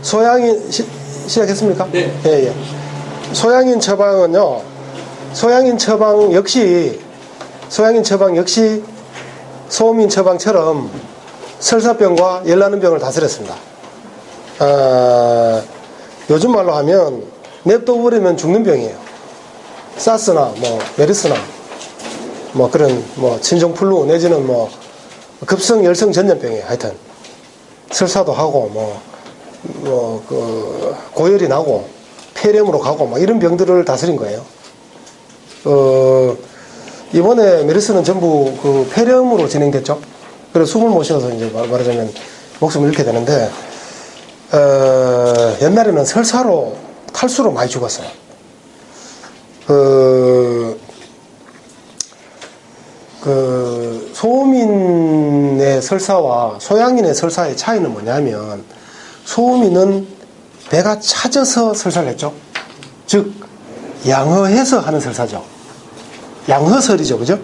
소양인 시작했습니까? 네. 예, 예. 소양인 처방은요. 소양인 처방 역시 소음인 처방처럼 설사병과 열나는 병을 다스렸습니다. 요즘 말로 하면 냅둬버리면 죽는 병이에요. 사스나 뭐 메르스나 뭐 그런 뭐 친정플루 내지는 뭐 급성 열성 전염병이에요. 하여튼 설사도 하고 그 고열이 나고 폐렴으로 가고 막 이런 병들을 다스린 거예요. 이번에 메르스는 전부 그 폐렴으로 진행됐죠. 그래서 숨을 못 쉬어서 이제 말하자면 목숨을 잃게 되는데, 옛날에는 설사로 탈수로 많이 죽었어요. 소음인의 설사와 소양인의 설사의 차이는 뭐냐면, 소음인은 배가 차져서 설사를 했죠. 즉 양허해서 하는 설사죠. 양허설이죠, 그죠?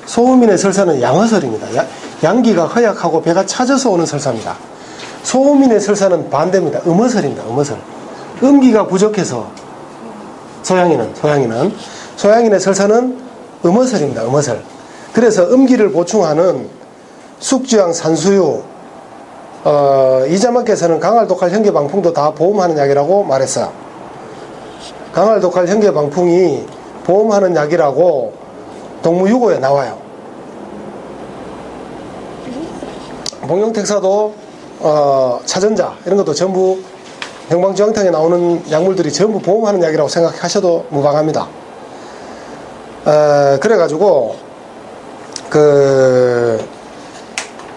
소음인의 설사는 양허설입니다. 양기가 허약하고 배가 차져서 오는 설사입니다. 소음인의 설사는 반대입니다. 음허설입니다. 음허설. 음기가 부족해서 소양인의 설사는 음허설입니다. 음허설. 그래서 음기를 보충하는 숙주양 산수유, 이자마께서는 강알독할 현계방풍도 다 보험하는 약이라고 말했어요. 강알독할 현계방풍이 보험하는 약이라고 동무유고에 나와요. 복용택사도 차전자 이런 것도 전부 형방주황탕에 나오는 약물들이 전부 보험하는 약이라고 생각하셔도 무방합니다. 그래가지고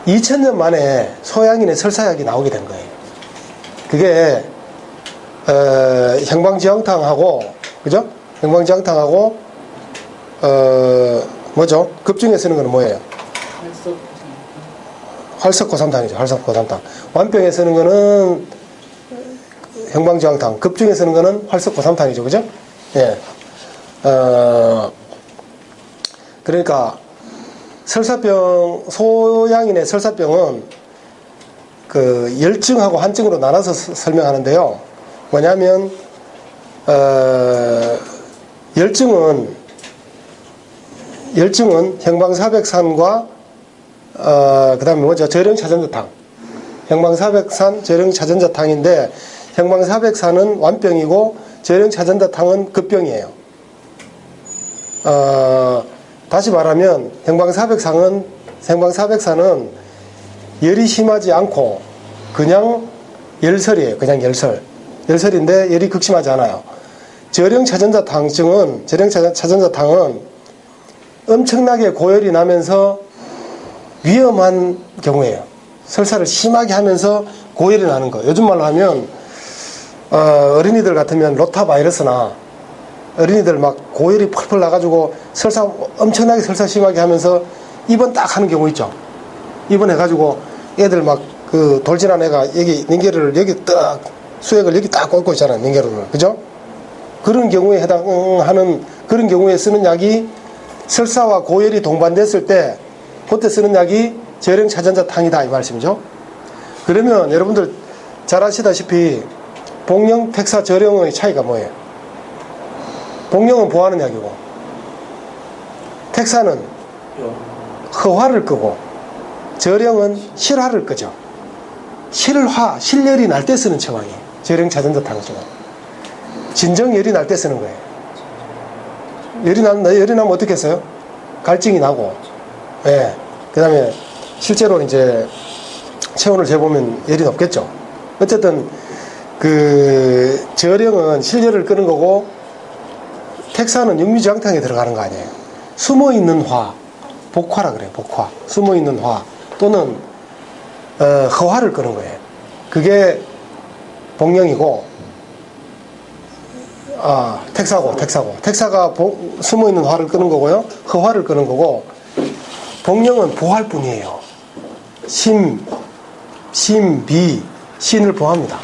2000년 만에 소양인의 설사약이 나오게 된 거예요. 그게 형방지황탕하고, 그죠? 형방지황탕하고 뭐죠? 급증에 쓰는 거는 뭐예요? 활석고삼탕이죠. 활석고삼탕. 완병에 쓰는 거는 형방지황탕, 급증에 쓰는 거는 활석고삼탕이죠. 그죠? 예. 그러니까 설사병, 소양인의 설사병은 그 열증하고 한증으로 나눠서 설명하는데요. 뭐냐면 열증은 형방사백산과 그 다음에 뭐죠? 저령차전자탕. 형방사백산, 저령차전자탕인데 형방사백산은 완병이고 저령차전자탕은 급병이에요. 다시 말하면 형방사백산은 열이 심하지 않고 그냥 열설이에요. 그냥 열설인데 열이 극심하지 않아요. 저령차전자탕은 엄청나게 고열이 나면서 위험한 경우예요. 설사를 심하게 하면서 고열이 나는 거. 요즘 말로 하면 어린이들 같으면 로타바이러스나 어린이들 막 고열이 펄펄 나가지고 엄청나게 설사 심하게 하면서 입원 딱 하는 경우 있죠. 입원해가지고 애들 막 그 돌진한 애가 여기 닌게를 여기 딱 수액을 여기 딱 꽂고 있잖아요. 닌게를. 그죠? 그런 경우에 해당하는 그런 경우에 쓰는 약이 설사와 고열이 동반됐을 때 그때 쓰는 약이 저령차전자탕이다 이 말씀이죠. 그러면 여러분들 잘 아시다시피 복령, 택사, 저령의 차이가 뭐예요? 복령은 보하는 약이고 택사는 허화를 끄고 저령은 실화를 끄죠. 실열이 날 때 쓰는 처방이에요. 저령차전자탕은 진정열이 날 때 쓰는 거예요. 열이 나면 어떻게 했어요? 갈증이 나고, 예. 그 다음에 실제로 이제 체온을 재보면 열이 높겠죠. 어쨌든 저령은 실열을 끄는 거고 택사는 육류지황탕에 들어가는 거 아니에요. 숨어있는 화, 복화라 그래요. 복화. 숨어있는 화 또는 허화를 끄는 거예요. 그게 복령이고 택사가 숨어있는 화를 끄는 거고요. 허화를 끄는 거고 복령은 보할 뿐이에요. 비, 신을 보합니다.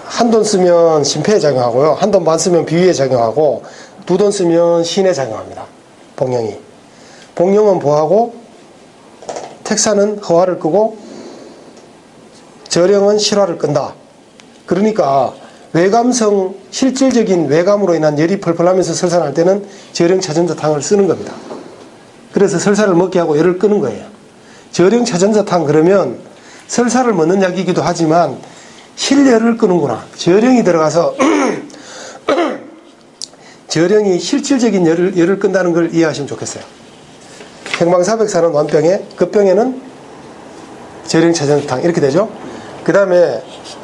한 돈 쓰면 심폐에 작용하고요. 한 돈 반 쓰면 비위에 작용하고 두 돈 쓰면 신에 작용합니다. 복령이. 복령은 보하고 택사는 허화를 끄고 저령은 실화를 끈다. 그러니까 외감성, 실질적인 외감으로 인한 열이 펄펄 하면서 설산할 때는 저령 차전자탕을 쓰는 겁니다. 그래서 설사를 먹게 하고 열을 끄는 거예요. 저령 차전자탕 그러면 설사를 먹는 약이기도 하지만 실열을 끄는구나. 저령이 들어가서 저령이 실질적인 열을 끈다는 걸 이해하시면 좋겠어요. 행방사백사는 완병에, 급병에는 저령 차전자탕 이렇게 되죠. 그 다음에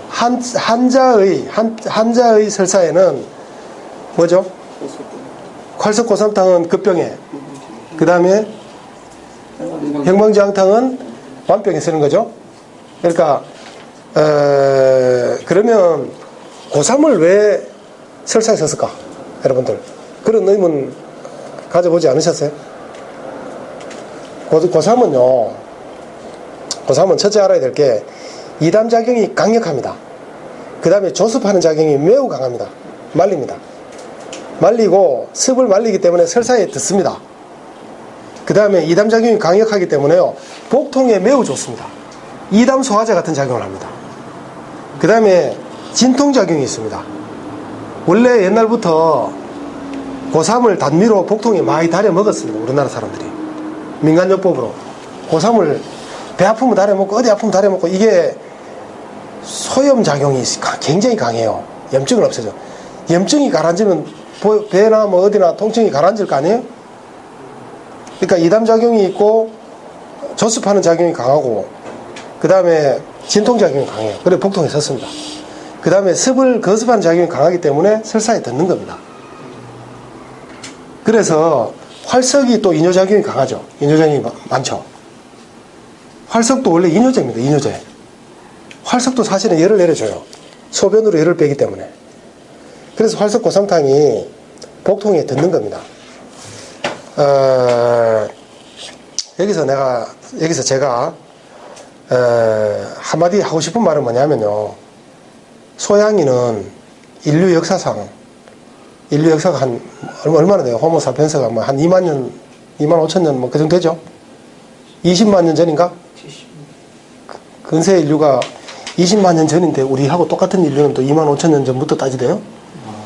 한자의 설사에는 뭐죠? 활석고삼탕은 급병에, 그 다음에 행방지황탕은 완병에 쓰는 거죠. 그러니까 그러면 고3을 왜 설사에 썼을까? 여러분들 그런 의문 가져보지 않으셨어요? 고3은요, 고3은 첫째 알아야 될 게 이담작용이 강력합니다. 그 다음에 조습하는 작용이 매우 강합니다. 말립니다. 말리고 습을 말리기 때문에 설사에 듣습니다. 그 다음에 이담작용이 강력하기 때문에요, 복통에 매우 좋습니다. 이담소화제 같은 작용을 합니다. 그 다음에 진통작용이 있습니다. 원래 옛날부터 고3을 단미로 복통에 많이 달여 먹었습니다. 우리나라 사람들이 민간요법으로 고3을 배 아프면 달여 먹고 어디 아프면 달여 먹고, 이게 소염작용이 굉장히 강해요. 염증을 없애줘. 염증이 가라앉으면 배나 뭐 어디나 통증이 가라앉을 거 아니에요? 그러니까 이담작용이 있고 조습하는 작용이 강하고, 그 다음에 진통작용이 강해요. 그래 복통에 썼습니다. 그 다음에 습을 거습하는 작용이 강하기 때문에 설사에 듣는 겁니다. 그래서 활석이 또 이뇨작용이 강하죠. 이뇨작용이 많죠. 활석도 원래 이뇨제입니다. 이뇨제. 활석도 사실은 열을 내려줘요. 소변으로 열을 빼기 때문에. 그래서 활석고삼탕이 복통에 듣는 겁니다. 여기서 제가 한마디 하고 싶은 말은 뭐냐면요, 소양이는 인류 역사가 한 얼마나 돼요? 호모사피엔스가 뭐 한 2만 년, 2만 5천 년 뭐 그 정도 되죠? 20만 년 전인가? 근세 인류가 20만 년 전인데 우리하고 똑같은 인류는 또 2만 5천 년 전부터 따지대요?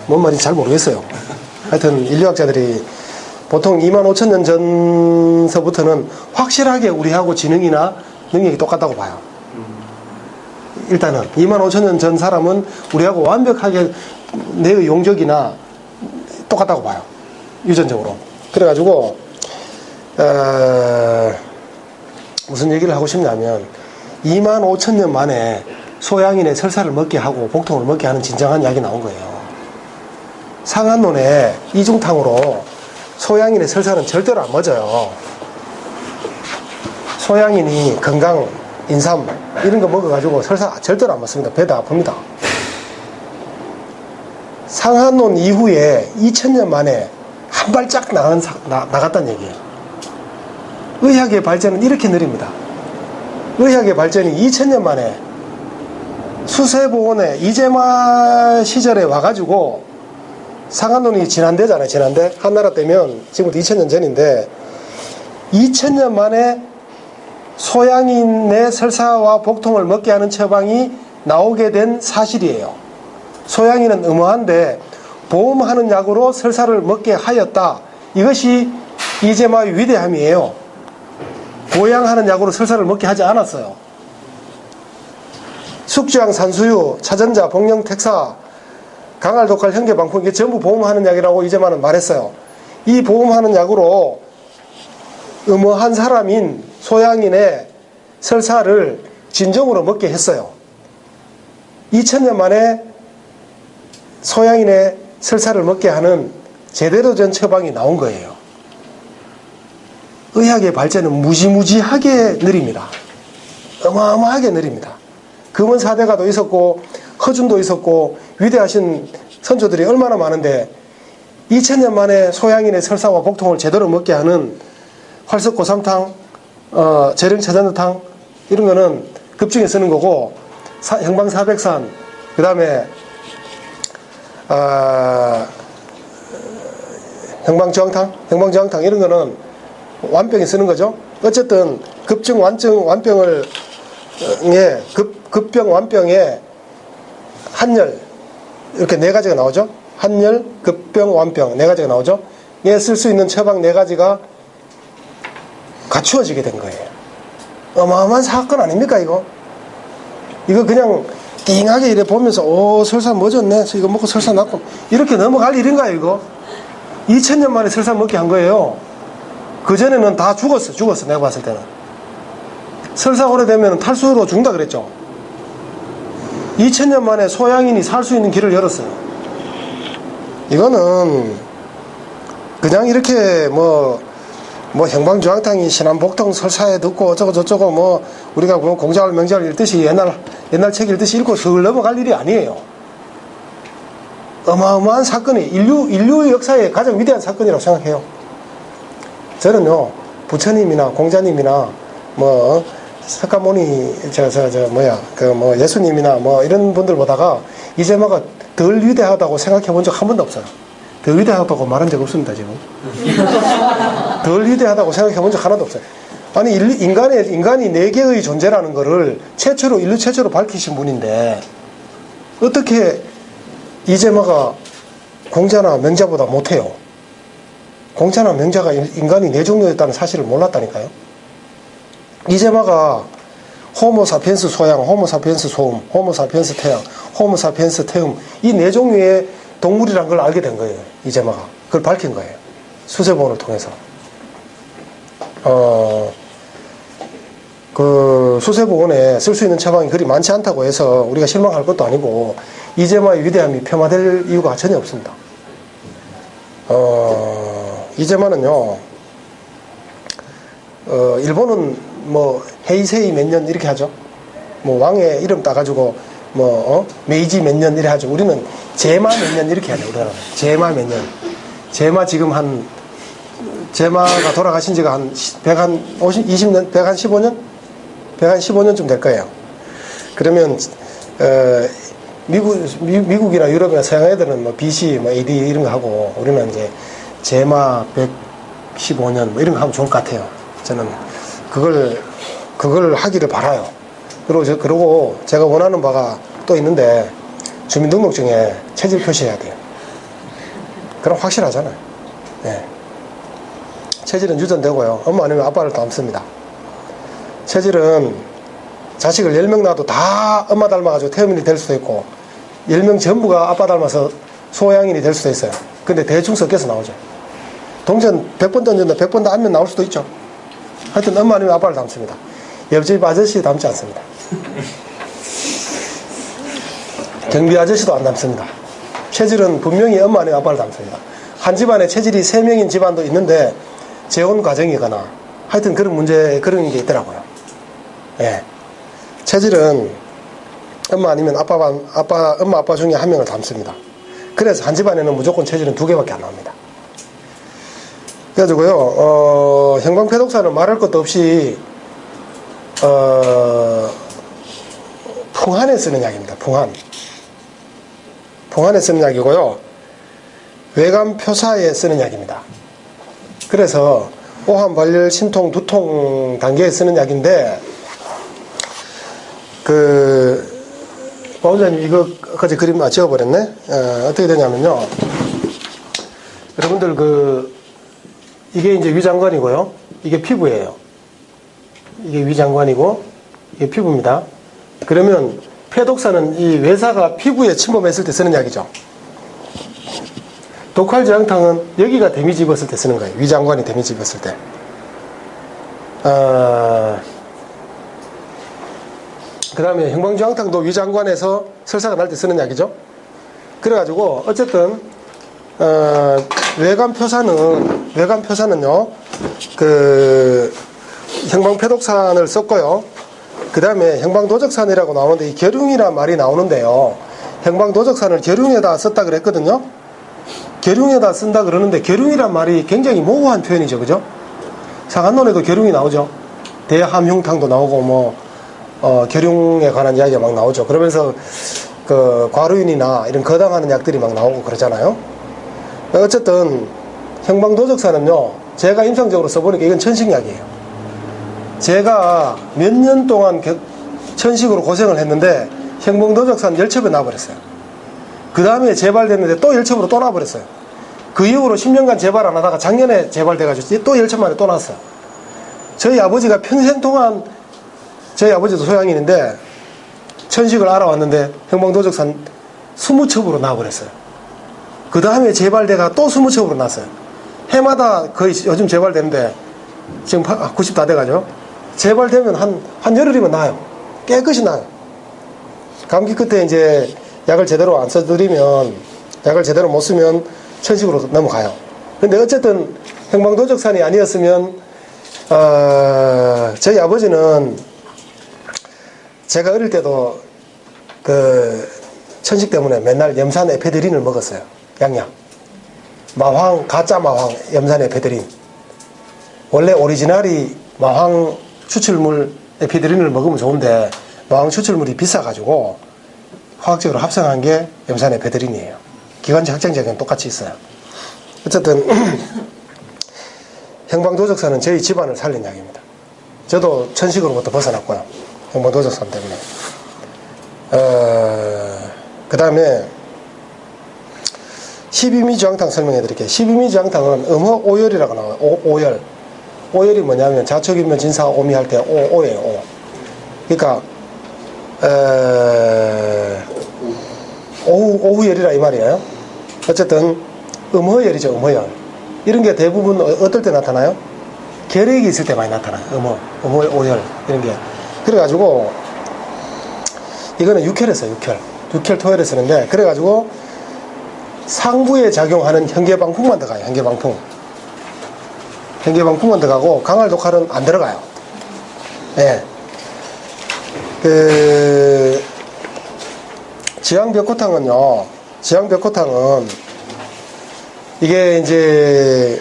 뭔 말인지 잘 모르겠어요. 하여튼 인류학자들이 보통 2만 5천 년 전서부터는 확실하게 우리하고 지능이나 능력이 똑같다고 봐요. 일단은 2만 5천 년 전 사람은 우리하고 완벽하게 뇌의 용적이나 똑같다고 봐요. 유전적으로. 그래가지고 무슨 얘기를 하고 싶냐면 2만 5천 년 만에 소양인의 설사를 먹게 하고 복통을 먹게 하는 진정한 약이 나온 거예요. 상한론에 이중탕으로 소양인의 설사는 절대로 안 멎어요. 소양인이 건강, 인삼 이런 거 먹어가지고 설사 절대로 안 멎습니다. 배도 아픕니다. 상한론 이후에 2000년 만에 한 발짝 나갔다는 얘기예요. 의학의 발전은 이렇게 느립니다. 의학의 발전이 2000년 만에 수세보원에 이재마 시절에 와가지고, 상한론이 진한대잖아요. 진한대. 한나라 때면 지금부터 2000년 전인데 2000년 만에 소양인의 설사와 복통을 먹게 하는 처방이 나오게 된 사실이에요. 소양인은 음호한데 보험하는 약으로 설사를 먹게 하였다. 이것이 이재마의 위대함이에요. 보양하는 약으로 설사를 먹게 하지 않았어요. 숙주양, 산수유, 차전자, 복령, 택사, 강알, 독할, 현계, 방풍, 이게 전부 보험하는 약이라고 이제만은 말했어요. 이 보험하는 약으로 음호한 사람인 소양인의 설사를 진정으로 먹게 했어요. 2000년 만에 소양인의 설사를 먹게 하는 제대로 된 처방이 나온 거예요. 의학의 발전은 무지무지하게 느립니다. 어마어마하게 느립니다. 금원 사대가도 있었고 허준도 있었고 위대하신 선조들이 얼마나 많은데 2000년 만에 소양인의 설사와 복통을 제대로 먹게 하는 활석고삼탕, 재령차전자탕 이런 거는 급증에 쓰는 거고, 형방사백산, 그 다음에 형방저항탕 이런 거는 완병에 쓰는 거죠. 어쨌든 급증, 완증, 완병을 급병, 완병에 한열 이렇게 네 가지가 나오죠. 한열, 급병, 완병 네 가지가 나오죠. 얘 쓸 수 있는 처방 네 가지가 갖추어지게 된 거예요. 어마어마한 사건 아닙니까 이거? 이거 그냥 띵하게 이래 보면서 설사 멎었네 이거 먹고 설사 낫고 이렇게 넘어갈 일인가요 이거? 2000년 만에 설사 먹게 한 거예요. 그전에는 다 죽었어 내가 봤을 때는. 설사 오래되면 탈수로 죽는다 그랬죠. 2000년 만에 소양인이 살 수 있는 길을 열었어요. 이거는 그냥 이렇게 뭐 형방주황탕이 신안복통 설사에 듣고 어쩌고 저쩌고 뭐 우리가 공자월 명자월 읽듯이 옛날 책 읽듯이 읽고 슬 넘어갈 일이 아니에요. 어마어마한 사건이 인류 역사의 가장 위대한 사건이라고 생각해요. 저는요 부처님이나 공자님이나 뭐 석가모니 예수님이나 뭐 이런 분들 보다가 이재마가 덜 위대하다고 생각해 본 적 한 번도 없어요. 덜 위대하다고 말한 적 없습니다 지금. 덜 위대하다고 생각해 본 적 하나도 없어요. 아니 인간이 네 개의 존재라는 거를 인류 최초로 밝히신 분인데 어떻게 이재마가 공자나 명자보다 못해요? 공자나 명자가 인간이 네 종류였다는 사실을 몰랐다니까요. 이재마가 호모사피엔스 소양, 호모사피엔스 소음, 호모사피엔스 태양, 호모사피엔스 태음 이 네 종류의 동물이란 걸 알게 된 거예요. 이재마가 그걸 밝힌 거예요. 수세보원을 통해서. 그 수세보원에 쓸 수 있는 처방이 그리 많지 않다고 해서 우리가 실망할 것도 아니고 이재마의 위대함이 폄하될 이유가 전혀 없습니다. 이재마는요 일본은 뭐 헤이세이 몇 년 이렇게 하죠. 뭐 왕의 이름 따가지고 메이지 몇 년 이렇게 하죠. 우리는 제마 몇 년 이렇게 해야 돼요. 우리나라는 제마 몇 년. 제마가 돌아가신 지가 한 120년, 115년? 115년쯤 될 거예요. 그러면 미국이나 유럽이나 서양 애들은 뭐 BC, 뭐 AD 이런 거 하고 우리는 이제 제마 115년 뭐 이런 거 하면 좋을 것 같아요. 저는 그걸 하기를 바라요. 그리고 제가 원하는 바가 또 있는데 주민등록증에 체질 표시해야 돼요. 그럼 확실하잖아요. 네. 체질은 유전되고요. 엄마 아니면 아빠를 닮습니다. 체질은 자식을 10명 낳아도 다 엄마 닮아가지고 태음인이 될 수도 있고 10명 전부가 아빠 닮아서 소양인이 될 수도 있어요. 근데 대충 섞여서 나오죠. 동전 100번 던졌는데 100번 다 안면 나올 수도 있죠. 하여튼 엄마 아니면 아빠를 닮습니다. 옆집 아저씨 닮지 않습니다. 경비 아저씨도 안 닮습니다. 체질은 분명히 엄마 아니면 아빠를 닮습니다. 한 집안에 체질이 3명인 집안도 있는데 재혼 과정이거나 하여튼 그런 게 있더라고요. 예. 체질은 엄마 아니면 엄마 아빠 중에 한 명을 닮습니다. 그래서 한 집안에는 무조건 체질은 2개밖에 안 나옵니다. 그래가지고요, 형방패독사는 말할 것도 없이, 풍한에 쓰는 약입니다. 풍한에 쓰는 약이고요, 외감표사에 쓰는 약입니다. 그래서, 오한, 발열, 신통, 두통 단계에 쓰는 약인데, 원장님, 이거, 어제 그림 지워버렸네? 어떻게 되냐면요, 여러분들 이게 이제 위장관이고요. 이게 피부예요. 이게 위장관이고, 이게 피부입니다. 그러면 폐독사는 이 외사가 피부에 침범했을 때 쓰는 약이죠. 독활지향탕은 여기가 데미지 입었을 때 쓰는 거예요. 위장관이 데미지 입었을 때. 그 다음에 형방주황탕도 위장관에서 설사가 날 때 쓰는 약이죠. 그래가지고 어쨌든 외감표사는요, 형방패독산을 썼고요. 그 다음에 형방도적산이라고 나오는데, 이 결흉이란 말이 나오는데요. 형방도적산을 결흉에다 썼다 그랬거든요. 결흉에다 쓴다 그러는데, 결흉이란 말이 굉장히 모호한 표현이죠. 그죠? 상한론에도 결흉이 나오죠. 대함흉탕도 나오고, 결흉에 관한 이야기가 막 나오죠. 그러면서, 과루인이나 이런 거당하는 약들이 막 나오고 그러잖아요. 어쨌든 형방도적사는요, 제가 임상적으로 써보니까 이건 천식약이에요. 제가 몇 년 동안 천식으로 고생을 했는데 행봉도적산 열첩에 놔버렸어요. 그 다음에 재발됐는데 또 열첩으로 또 놔버렸어요. 그 이후로 10년간 재발 안 하다가 작년에 재발돼가지고 또 열첩 만에 또 놨어요. 저희 아버지가 평생 동안, 저희 아버지도 소양인인데 천식을 알아왔는데 행봉도적산 20첩으로 놔버렸어요. 그 다음에 재발돼가 또 20첩으로 놨어요. 해마다 거의 요즘 재발되는데 지금 90 다 돼가죠. 재발되면 한 열흘이면 나아요. 깨끗이 나아요. 감기 끝에 이제 약을 제대로 안 써드리면, 약을 제대로 못 쓰면 천식으로 넘어가요. 근데 어쨌든 행방도적산이 아니었으면 저희 아버지는 제가 어릴 때도 그 천식 때문에 맨날 염산 에페드린을 먹었어요. 양약. 마황, 가짜 마황, 염산 에페드린. 원래 오리지널이 마황 추출물 에피드린을 먹으면 좋은데 마황 추출물이 비싸가지고 화학적으로 합성한 게 염산 에페드린이에요. 기관지 확장작용은 똑같이 있어요. 어쨌든 행방도적산은 저희 집안을 살린 약입니다. 저도 천식으로부터 벗어났고요. 행방도적산 때문에. 그 다음에 12미주황탕 설명해 드릴게요. 12미주황탕은 음허오열이라고 나와요. 오열. 오열이 뭐냐면 자촉인면 진사 오미 할 때 오예요. 오. 그러니까 오후열이라 이 말이에요. 어쨌든 음허열이죠. 음허열. 이런 게 대부분 어떨 때 나타나요? 결핵이 있을 때 많이 나타나요. 음허오열 이런 게. 그래가지고 이거는 육혈에서 육혈 토혈에 쓰는데, 그래가지고 상부에 작용하는 현계방풍만 들어가요. 현계방풍만 들어가고 강할 독할은 안 들어가요. 예. 그 지황벽호탕은요. 지황벽호탕은 이게 이제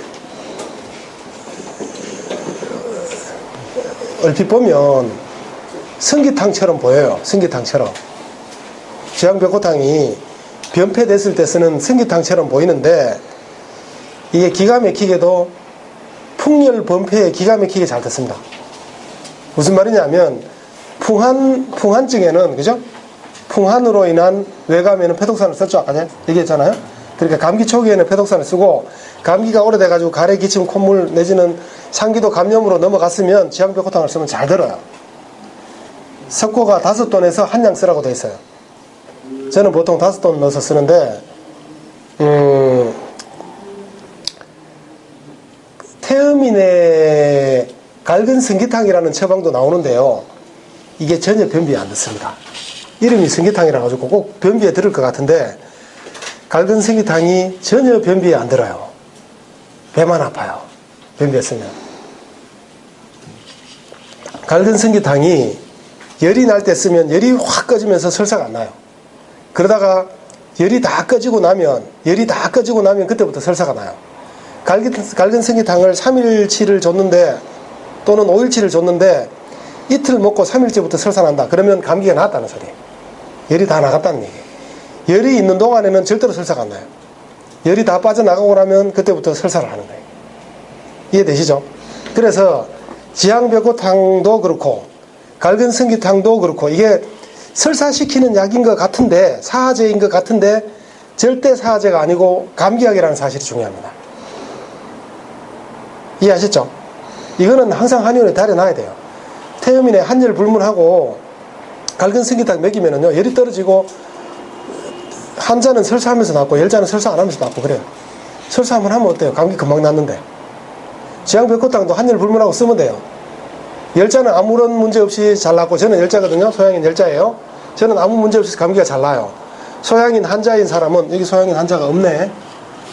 얼핏 보면 승기탕처럼 보여요. 승기탕처럼. 지황벽호탕이 변폐됐을 때 쓰는 승기탕처럼 보이는데 이게 기가 막히게도 풍열 범폐에 기가 막히게 잘 됐습니다. 무슨 말이냐면 풍한증에는, 그죠? 풍한으로 인한 외감에는 패독산을 썼죠. 아까 전에 얘기했잖아요. 그러니까 감기 초기에는 패독산을 쓰고, 감기가 오래돼가지고 가래, 기침, 콧물 내지는 상기도 감염으로 넘어갔으면 지황벽호탕을 쓰면 잘 들어요. 석고가 5돈에서 한 양 쓰라고 돼 있어요. 저는 보통 5돈 넣어서 쓰는데, 태음인의 갈근 승기탕이라는 처방도 나오는데요. 이게 전혀 변비에 안 듣습니다. 이름이 승기탕이라 가지고 꼭 변비에 들을 것 같은데, 갈근 승기탕이 전혀 변비에 안 들어요. 배만 아파요. 변비에 쓰면. 갈근 승기탕이 열이 날 때 쓰면 열이 확 꺼지면서 설사가 안 나요. 그러다가 열이 다 꺼지고 나면 그때부터 설사가 나요. 갈근 승기탕을 3일치를 줬는데, 또는 5일치를 줬는데 이틀 먹고 3일째부터 설사 난다. 그러면 감기가 나았다는 소리. 열이 다 나갔다는 얘기. 열이 있는 동안에는 절대로 설사가 안 나요. 열이 다 빠져나가고 나면 그때부터 설사를 하는 거예요. 이해되시죠? 그래서 지황벽호탕도 그렇고 갈근 승기탕도 그렇고 이게 설사시키는 약인 것 같은데, 사하제인 것 같은데 절대 사하제가 아니고 감기약이라는 사실이 중요합니다. 이해하셨죠? 이거는 항상 한의원에 다려놔야 돼요. 태음인의 한열 불문하고 갈근 승기탕 먹이면은요, 열이 떨어지고 환자는 설사하면서 낫고 열자는 설사 안 하면서 낫고 그래요. 설사 한번 하면 어때요? 감기 금방 낫는데. 지황벽호탕도 한열 불문하고 쓰면 돼요. 열자는 아무런 문제 없이 잘 낫고, 저는 열자거든요. 소양인 열자예요. 저는 아무 문제 없이 감기가 잘 나요. 소양인 환자인 사람은, 여기 소양인 환자가 없네.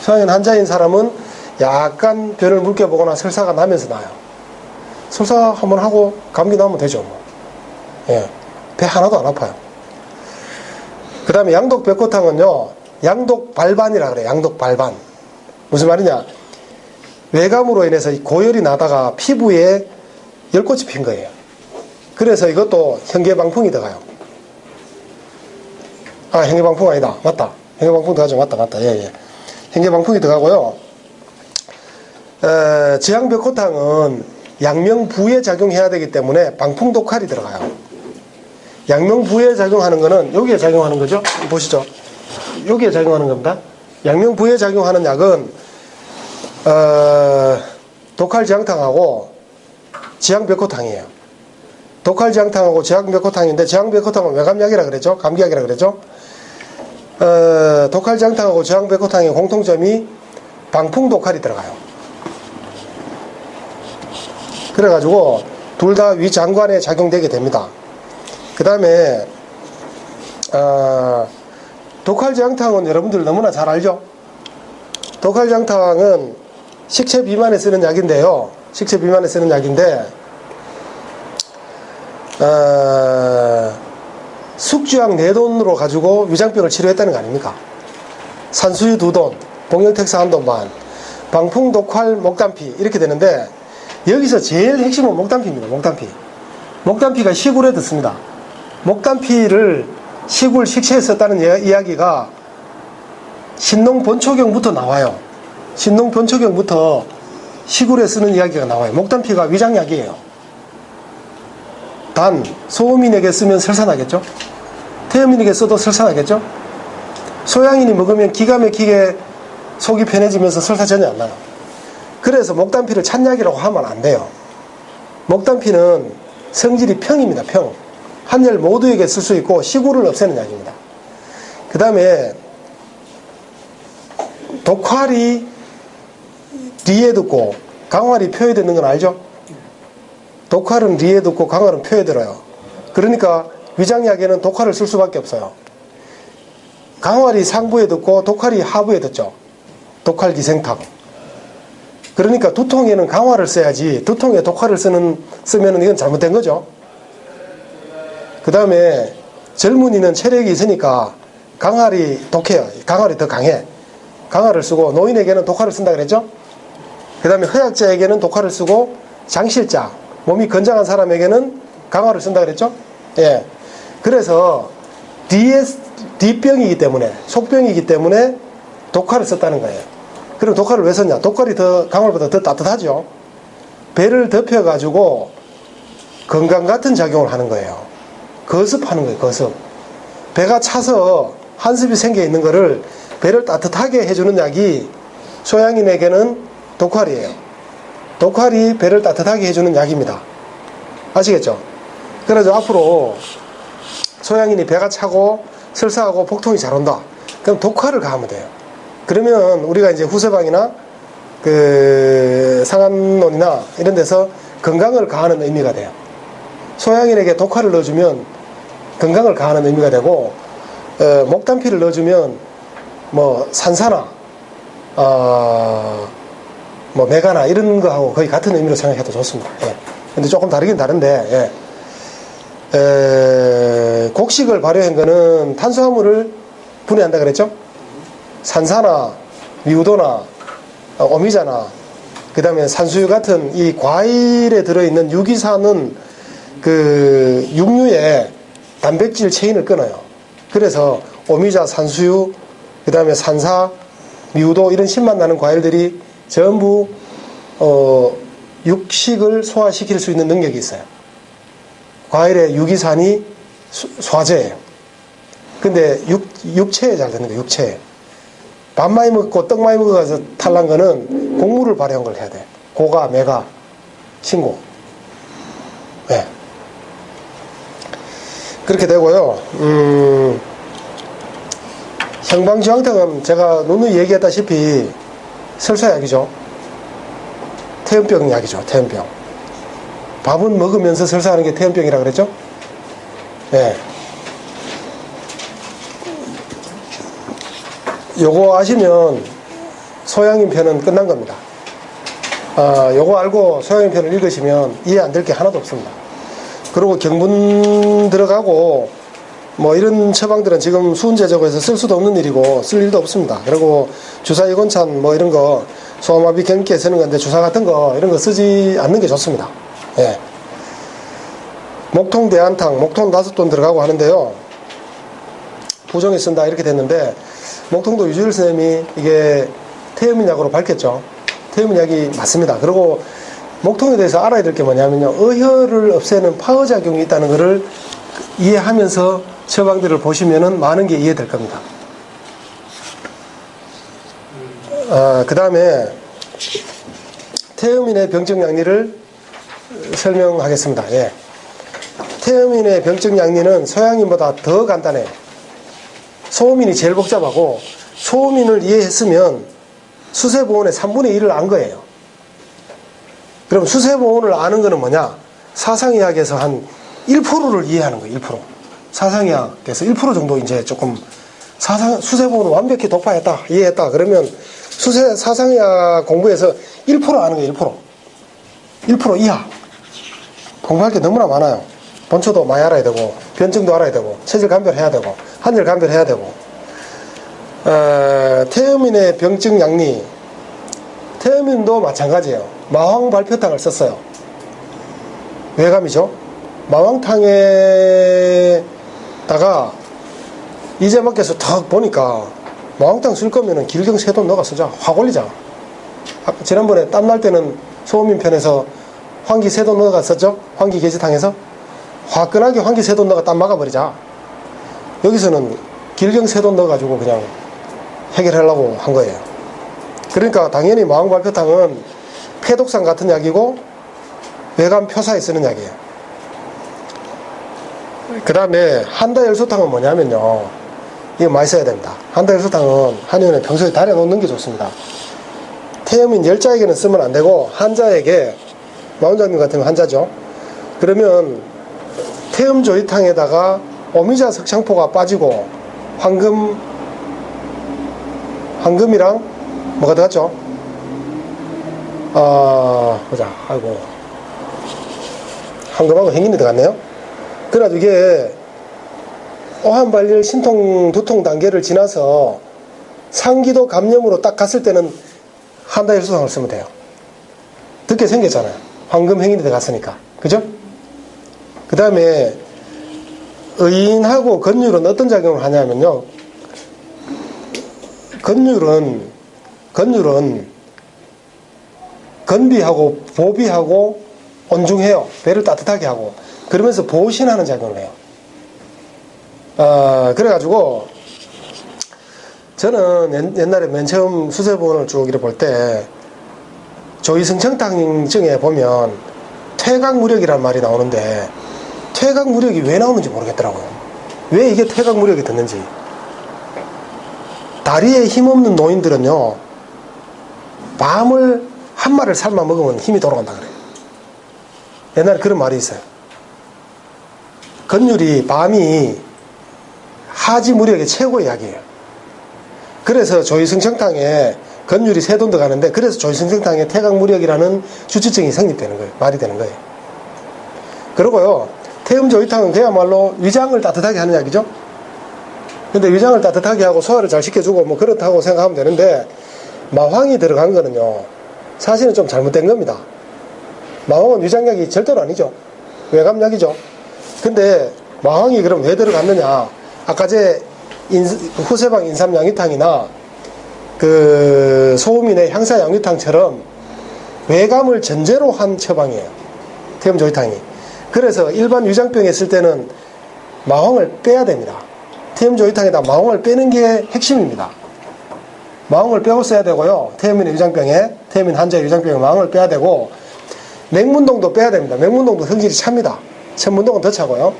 소양인 환자인 사람은 약간 변을 물겨보거나 설사가 나면서 나요. 설사 한번 하고 감기 나오면 되죠. 뭐. 예. 배 하나도 안 아파요. 그 다음에 양독벽호탕은요, 양독발반이라 그래요. 양독발반. 무슨 말이냐? 외감으로 인해서 고열이 나다가 피부에 열꽃이 핀 거예요. 그래서 이것도 현계방풍이 들어가요. 아, 현계방풍 아니다. 맞다. 현계방풍 들어가죠. 맞다. 예. 현계방풍이 들어가고요. 지황벽호탕은 양명부에 작용해야 되기 때문에 방풍독칼이 들어가요. 양명부에 작용하는 거는 여기에 작용하는 거죠. 보시죠. 여기에 작용하는 겁니다. 양명부에 작용하는 약은 독할지향탕하고 지향백호탕이에요. 독할지향탕하고 지향백호탕인데, 지향백호탕은 외감약이라 그랬죠. 감기약이라 그랬죠. 독할지향탕하고 지향백호탕의 공통점이 방풍독할이 들어가요. 그래가지고 둘 다 위장관에 작용되게 됩니다. 그 다음에 독할지향탕은 여러분들 너무나 잘 알죠. 독할지향탕은 식체 비만에 쓰는 약인데요. 식체 비만에 쓰는 약인데 숙주약 4돈으로 가지고 위장병을 치료했다는 거 아닙니까? 산수유 2돈, 복용택사 1돈 반, 방풍, 독활, 목단피 이렇게 되는데, 여기서 제일 핵심은 목단피입니다. 목단피. 목단피가 시굴에 듣습니다. 목단피를 시굴 식체에 썼다는 이야기가 신농본초경부터 나와요. 신농본초경부터 시굴에 쓰는 이야기가 나와요. 목단피가 위장약이에요. 단 소음인에게 쓰면 설사나겠죠? 태음인에게 써도 설사나겠죠? 소양인이 먹으면 기가 막히게 속이 편해지면서 설사 전혀 안 나요. 그래서 목단피를 찬약이라고 하면 안 돼요. 목단피는 성질이 평입니다. 평. 한열 모두에게 쓸 수 있고 시굴을 없애는 약입니다. 그 다음에 독활이 리에 듣고 강활이 표에 듣는 건 알죠? 독활은 리에 듣고 강활은 표에 들어요. 그러니까 위장약에는 독활을 쓸 수밖에 없어요. 강활이 상부에 듣고 독활이 하부에 듣죠. 독활 기생탕. 그러니까 두통에는 강활을 써야지 두통에 독활을 쓰면 이건 잘못된 거죠. 그 다음에 젊은이는 체력이 있으니까 강활이 독해요. 강활이 더 강해. 강활을 쓰고, 노인에게는 독활을 쓴다 그랬죠. 그 다음에 허약자에게는 독활을 쓰고, 장실자, 몸이 건장한 사람에게는 강활을 쓴다 그랬죠. 예. 그래서 D병이기 때문에, 속병이기 때문에 독활을 썼다는 거예요. 그럼 독활을 왜 썼냐? 독활이 강활보다 더 따뜻하죠. 배를 덮여가지고 건강 같은 작용을 하는 거예요. 거습하는 거예요. 거습. 배가 차서 한습이 생겨 있는 거를 배를 따뜻하게 해주는 약이 소양인에게는 독활이에요. 독활이 배를 따뜻하게 해주는 약입니다. 아시겠죠? 그래서 앞으로 소양인이 배가 차고 설사하고 복통이 잘 온다. 그럼 독활을 가하면 돼요. 그러면 우리가 이제 후서방이나 상한론이나 이런 데서 건강을 가하는 의미가 돼요. 소양인에게 독활을 넣어주면 건강을 가하는 의미가 되고, 목단피를 넣어주면 뭐 산사나 뭐 메가나 이런 거하고 거의 같은 의미로 생각해도 좋습니다. 예. 근데 조금 다르긴 다른데, 곡식을 발효한 거는 탄수화물을 분해한다 그랬죠? 산사나 미우도나 오미자나 그 다음에 산수유 같은 이 과일에 들어있는 유기산은 그 육류의 단백질 체인을 끊어요. 그래서 오미자, 산수유, 그 다음에 산사, 미우도 이런 신맛 나는 과일들이 전부 육식을 소화시킬 수 있는 능력이 있어요. 과일의 유기산이 소화제예요. 근데 육체에 잘 되는 거예요. 육체에. 밥 많이 먹고 떡 많이 먹어서 탈난 거는 곡물을 발효한 걸 해야 돼. 고가, 메가, 신고. 네. 그렇게 되고요. 형방지황탕은 제가 누누이 얘기했다시피 설사약이죠. 태음병 약이죠. 태음병. 밥은 먹으면서 설사하는 게 태음병이라 그랬죠? 네. 요거 아시면 소양인 편은 끝난 겁니다. 요거 알고 소양인 편을 읽으시면 이해 안 될 게 하나도 없습니다. 그리고 경분 들어가고 뭐 이런 처방들은 지금 수은제적에서 쓸 수도 없는 일이고 쓸 일도 없습니다. 그리고 주사 이곤찬 뭐 이런 거 소아마비 경기에 쓰는 건데 주사 같은 거 이런 거 쓰지 않는 게 좋습니다. 예. 목통 대한탕, 목통 5돈 들어가고 하는데요. 부정에 쓴다 이렇게 됐는데 목통도 유지일 선생님이 이게 태음인약으로 밝혔죠. 태음인약이 맞습니다. 그리고 목통에 대해서 알아야 될 게 뭐냐면요. 어혈을 없애는 파워작용이 있다는 것을 이해하면서 처방들을 보시면은 많은 게 이해될 겁니다. 그 다음에 태음인의 병적 양리를 설명하겠습니다. 예. 태음인의 병적 양리는 서양인보다 더 간단해요. 소음인이 제일 복잡하고, 소음인을 이해했으면 수세보온의 3분의 1을 안 거예요. 그럼 수세보온을 아는 거는 뭐냐? 사상의학에서 한 1%를 이해하는 거예요. 1%. 사상의학에서 1% 정도 이제 조금 수세보온을 완벽히 독파했다, 이해했다. 그러면 사상의학 공부에서 1% 아는 거예요. 1%. 1% 이하. 공부할 게 너무나 많아요. 본초도 많이 알아야 되고, 변증도 알아야 되고, 체질 감별해야 되고, 한열 감별해야 되고. 태음인의 병증 양리. 태음인도 마찬가지예요. 마황 발표탕을 썼어요. 외감이죠. 마황탕에다가 이제 밖에서 탁 보니까 마황탕 쓸 거면은 길경세돈 너가 쓰자. 확 올리자. 지난번에 땀날 때는 소음인 편에서 환기세돈 너가 썼죠? 환기 게시탕에서 화끈하게 환기세돈 너가 땀 막아버리자. 여기서는 길경세돈 넣어가지고 그냥 해결하려고 한 거예요. 그러니까 당연히 마황발표탕은 폐독산 같은 약이고 외감 표사에 쓰는 약이에요. 그 다음에 한다열소탕은 뭐냐면요, 이거 많이 써야 됩니다. 한다열소탕은 한의원에 평소에 달여 놓는 게 좋습니다. 태음인 열자에게는 쓰면 안 되고, 한자에게, 마원장님 같으면 한자죠. 그러면 태음조이탕에다가 오미자 석창포가 빠지고 황금이랑 뭐가 들어갔죠? 보자. 아이고, 황금하고 행인이 들어갔네요. 그래가지고 이게 오한발열 신통 두통 단계를 지나서 상기도 감염으로 딱 갔을 때는 한다열소탕을 쓰면 돼요. 듣게 생겼잖아요. 황금 행인이 들어갔으니까. 그죠? 그 다음에 의인하고 건율은 어떤 작용을 하냐면요, 건율은 건비하고 보비하고 온중해요. 배를 따뜻하게 하고, 그러면서 보신하는 작용을 해요. 그래가지고 저는 옛날에 맨 처음 수세보온을 쭉 이렇게 볼 때 조이승청탕증에 보면 퇴각무력이라는 말이 나오는데, 퇴각무력이 왜 나오는지 모르겠더라고요. 왜 이게 퇴각무력이 됐는지. 다리에 힘없는 노인들은요, 밤을 한 마리를 삶아 먹으면 힘이 돌아간다 그래요. 옛날에 그런 말이 있어요. 건율이, 밤이 하지무력의 최고의 약이에요. 그래서 조이승청탕에 건율이 세돈 들어가는데, 그래서 조이승청탕에 퇴각무력이라는 주치증이 성립되는 거예요. 말이 되는 거예요. 그리고요, 태음조이탕은 그야말로 위장을 따뜻하게 하는 약이죠. 근데 위장을 따뜻하게 하고 소화를 잘 시켜주고 뭐 그렇다고 생각하면 되는데, 마황이 들어간 거는요, 사실은 좀 잘못된 겁니다. 마황은 위장약이 절대로 아니죠. 외감약이죠. 근데 마황이 그럼 왜 들어갔느냐? 아까 제 후세방 인삼양위탕이나 그 소음인의 향사양위탕처럼 외감을 전제로 한 처방이에요. 태음조이탕이. 그래서 일반 위장병에 쓸 때는 마황을 빼야 됩니다. 태음조이탕에다 마황을 빼는 게 핵심입니다. 마황을 빼고 써야 되고요. 태음인의 위장병에, 태음인 환자의 위장병에 마황을 빼야 되고, 맹문동도 빼야 됩니다. 맹문동도 성질이 찹니다. 천문동은 더 차고요.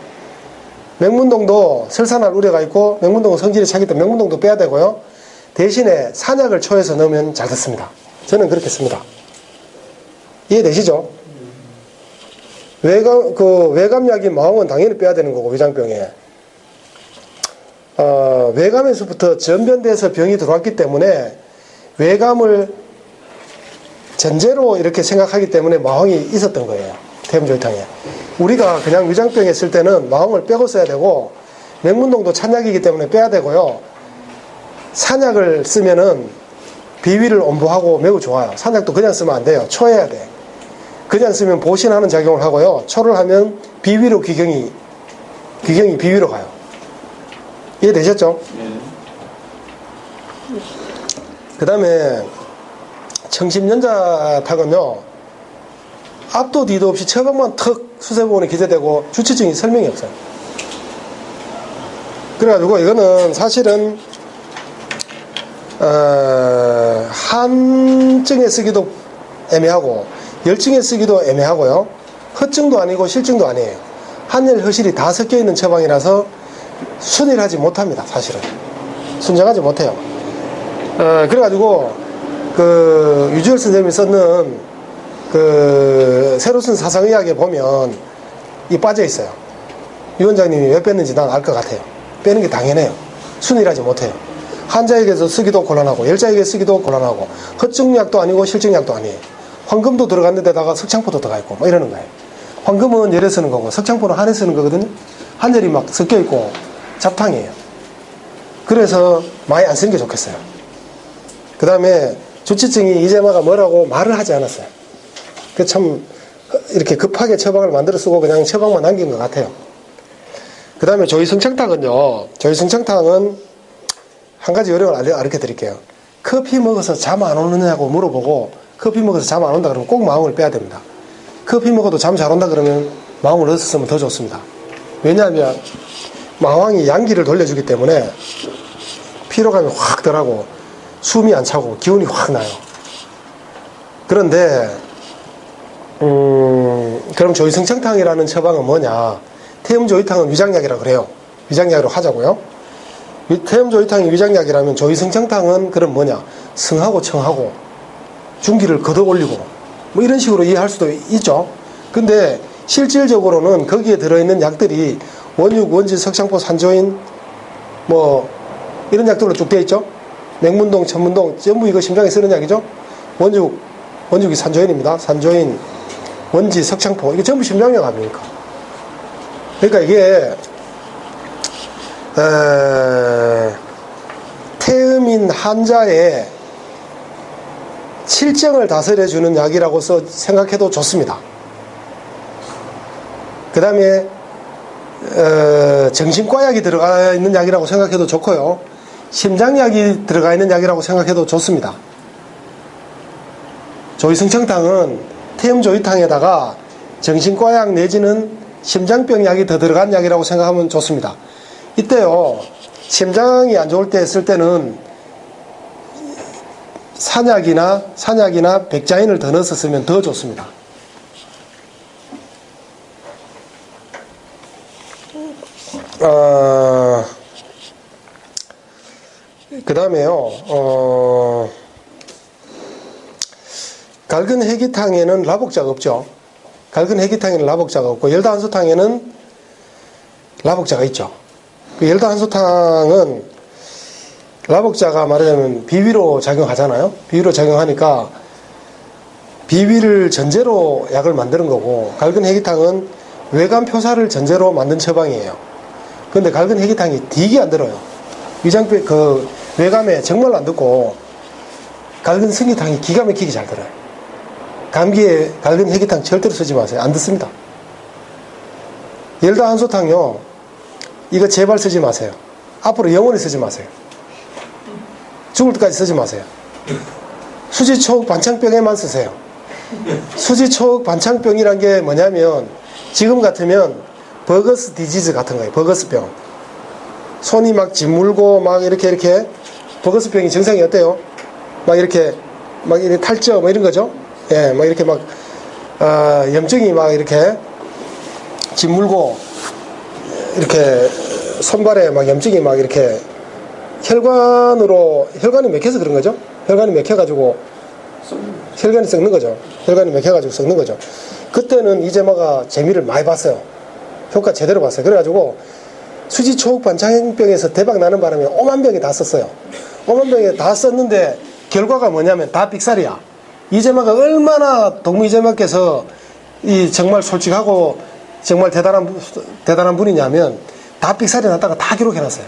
맹문동도 설산할 우려가 있고, 맹문동은 성질이 차기 때문에 맹문동도 빼야 되고요. 대신에 산약을 초에서 넣으면 잘 듣습니다. 저는 그렇게 씁니다. 이해되시죠? 외감약인 마황은 당연히 빼야 되는 거고, 위장병에. 외감에서부터 전변돼서 병이 들어왔기 때문에 외감을 전제로 이렇게 생각하기 때문에 마황이 있었던 거예요. 태음조이탕에. 우리가 그냥 위장병에 쓸 때는 마황을 빼고 써야 되고, 맹문동도 찬약이기 때문에 빼야 되고요. 산약을 쓰면은 비위를 엄보하고 매우 좋아요. 산약도 그냥 쓰면 안 돼요. 초해야 돼. 그냥 쓰면 보신하는 작용을 하고요. 초를 하면 비위로 귀경이 비위로 가요. 이해되셨죠? 네. 그 다음에 청심연자탁은요, 앞도 뒤도 없이 처방만 턱 수세보온에 기재되고 주치증이 설명이 없어요. 그래가지고 이거는 사실은 한증에 쓰기도 애매하고 열증에 쓰기도 애매하고요. 허증도 아니고 실증도 아니에요. 한열 허실이 다 섞여 있는 처방이라서 순일하지 못합니다. 사실은 순정하지 못해요. 그래가지고 그 유지열 선생님이 썼는 그 새로 쓴 사상의학에 보면 이 빠져 있어요. 위원장님이 왜 뺐는지 난 알 것 같아요. 빼는 게 당연해요. 순일하지 못해요. 환자에게서 쓰기도 곤란하고 열자에게 쓰기도 곤란하고 허증약도 아니고 실증약도 아니에요. 황금도 들어갔는 데다가 석창포도 들어가 있고 뭐 이러는 거예요. 황금은 열에 쓰는 거고 석창포는 한에 쓰는 거거든요. 한열이 막 섞여 있고 잡탕이에요. 그래서 많이 안 쓰는 게 좋겠어요. 그 다음에 주치증이 이재마가 뭐라고 말을 하지 않았어요. 그 참 이렇게 급하게 처방을 만들어 쓰고 그냥 처방만 남긴 것 같아요. 그 다음에 조이성창탕은요. 조이성창탕은 한 가지 요령을 알려 드릴게요. 커피 먹어서 잠 안 오느냐고 물어보고 커피 먹어서 잠 안 온다 그러면 꼭 마음을 빼야 됩니다. 커피 먹어도 잠 잘 온다 그러면 마음을 넣어서 쓰면 더 좋습니다. 왜냐하면 마왕이 양기를 돌려주기 때문에 피로감이 확 덜하고 숨이 안 차고 기운이 확 나요. 그런데 그럼 조이성창탕이라는 처방은 뭐냐? 태음조이탕은 위장약이라고 그래요. 위장약으로 하자고요. 태음조이탕이 위장약이라면 조이성창탕은 그럼 뭐냐? 성하고 청하고 중기를 걷어 올리고 뭐 이런 식으로 이해할 수도 있죠. 근데 실질적으로는 거기에 들어있는 약들이 원육, 원지, 석창포, 산조인 뭐 이런 약들로 쭉 되어 있죠. 맹문동, 천문동 전부 이거 심장에 쓰는 약이죠. 원육이 산조인입니다. 산조인, 원지, 석창포 이게 전부 심장약 아닙니까? 그러니까 이게 태음인 환자의 칠정을 다스려주는 약이라고서 생각해도 좋습니다. 그 다음에 정신과약이 들어가 있는 약이라고 생각해도 좋고요. 심장약이 들어가 있는 약이라고 생각해도 좋습니다. 조이성창탕은 태음조이탕에다가 정신과약 내지는 심장병 약이 더 들어간 약이라고 생각하면 좋습니다. 이때요, 심장이 안 좋을 때 쓸 때는 산약이나 백자인을 더 넣어서 쓰면 더 좋습니다. 그 다음에요, 갈근 해기탕에는 라복자가 없죠. 갈근 해기탕에는 라복자가 없고, 열다한소탕에는 라복자가 있죠. 그 열다한소탕은 라복자가 말하자면 비위로 작용하잖아요. 비위로 작용하니까 비위를 전제로 약을 만드는 거고, 갈근 해기탕은 외관 표사를 전제로 만든 처방이에요. 근데 갈근 해기탕이 되게 안 들어요. 위장병 그 외감에 정말 안 듣고 갈근 승기탕이 기가 막히게 잘 들어요. 감기에 갈근 해기탕 절대로 쓰지 마세요. 안 듣습니다. 열다한소탕요, 이거 제발 쓰지 마세요. 앞으로 영원히 쓰지 마세요. 죽을 때까지 쓰지 마세요. 수지초흑 반창병에만 쓰세요. 수지초흑 반창병이란 게 뭐냐면 지금 같으면 버거스 디지즈 같은 거예요. 버거스병. 손이 막 짓물고 막 이렇게 버거스병이 증상이 어때요? 막 이렇게 탈저 뭐 이런 거죠. 예, 막 이렇게 막 염증이 막 이렇게 짓물고 이렇게 손발에 막 염증이 막 이렇게 혈관이 맥혀서 그런 거죠. 혈관이 맥혀가지고 혈관이 썩는 거죠. 혈관이 맥혀가지고 썩는 거죠. 그때는 이재마가 재미를 많이 봤어요. 효과 제대로 봤어요. 그래가지고 수지초흑 반창병에서 대박 나는 바람에 오만 병에 다 썼어요. 오만 병에 다 썼는데 결과가 뭐냐면 다 삑살이야. 이재마가 얼마나 동무 이재마께서 이 정말 솔직하고 정말 대단한 분이냐면 다 삑살이 났다가 다 기록해놨어요.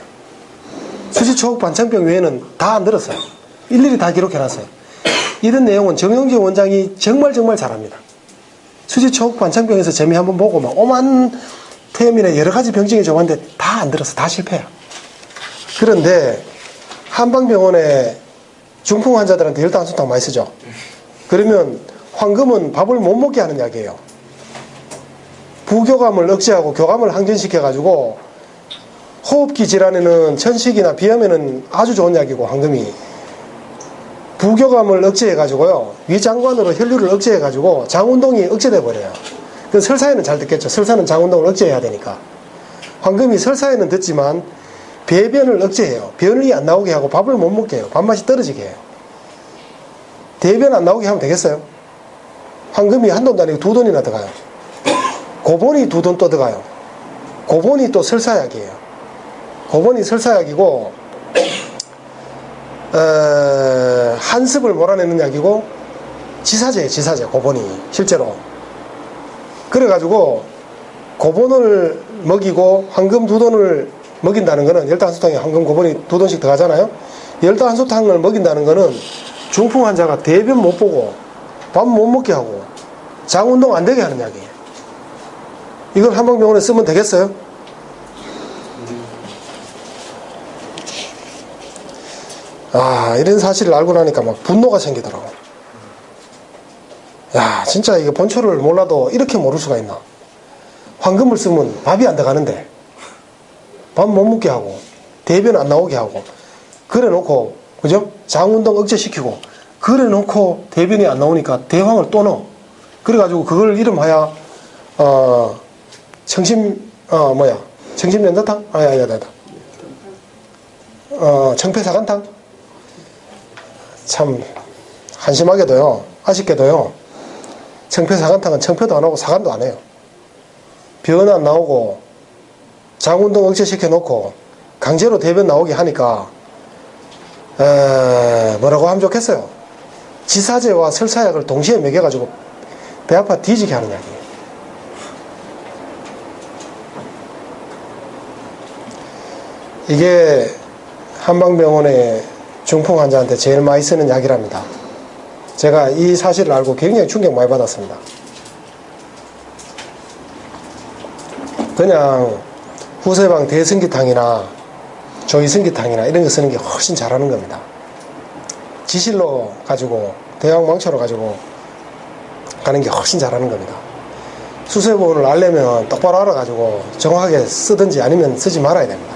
수지초흑 반창병 외에는 다 안 들었어요. 일일이 다 기록해놨어요. 이런 내용은 정영재 원장이 정말 잘합니다. 수지초흑 반창병에서 재미 한번 보고 막 오만 태음이나 여러 가지 병증이 좋았는데 다 안 들었어. 다 실패야. 그런데 한방병원에 중풍 환자들한테 열다한소탕 많이 쓰죠. 그러면 황금은 밥을 못 먹게 하는 약이에요. 부교감을 억제하고 교감을 항진시켜가지고 호흡기 질환에는 천식이나 비염에는 아주 좋은 약이고 황금이 부교감을 억제해가지고요 위장관으로 혈류를 억제해가지고 장운동이 억제돼 버려요. 그 설사에는 잘 듣겠죠. 설사는 장운동을 억제해야 되니까. 황금이 설사에는 듣지만 배변을 억제해요. 변이 안 나오게 하고 밥을 못 먹게 해요. 밥맛이 떨어지게 해요. 대변 안 나오게 하면 되겠어요? 황금이 한 돈도 아니고 2돈이나 들어가요. 고본이 2돈 또 들어가요. 고본이 또 설사약이에요. 고본이 설사약이고 한습을 몰아내는 약이고 지사제예요. 지사제 고본이 실제로. 그래가지고 고본을 먹이고 황금 2돈을 먹인다는 거는 열대한소탕에 황금 고본이 2돈씩 들어가잖아요. 열대한소탕을 먹인다는 거는 중풍 환자가 대변 못 보고 밥 못 먹게 하고 장운동 안 되게 하는 약이에요. 이걸 한방병원에 쓰면 되겠어요? 이런 사실을 알고 나니까 막 분노가 생기더라고. 야, 진짜 이게 본초를 몰라도 이렇게 모를 수가 있나. 황금을 쓰면 밥이 안 들어가는데 밥 못 먹게 하고 대변 안 나오게 하고 그래 놓고 그죠? 장운동 억제시키고 그래 놓고 대변이 안 나오니까 대황을 또 넣어. 그래가지고 그걸 이름하여 청심연사탕? 청패사간탕? 참 한심하게도요, 아쉽게도요, 청패사간탕은 청패도 안 하고 사간도 안 해요. 변 안 나오고 장운동 억제시켜 놓고 강제로 대변 나오게 하니까 뭐라고 하면 좋겠어요. 지사제와 설사약을 동시에 먹여가지고 배 아파 뒤지게 하는 약이에요. 이게 한방병원의 중풍 환자한테 제일 많이 쓰는 약이랍니다. 제가 이 사실을 알고 굉장히 충격 많이 받았습니다. 그냥 후세방 대승기탕이나 조이승기탕이나 이런 거 쓰는 게 훨씬 잘하는 겁니다. 지실로 가지고 대왕망초로 가지고 가는 게 훨씬 잘하는 겁니다. 수세보온을 알려면 똑바로 알아가지고 정확하게 쓰든지 아니면 쓰지 말아야 됩니다.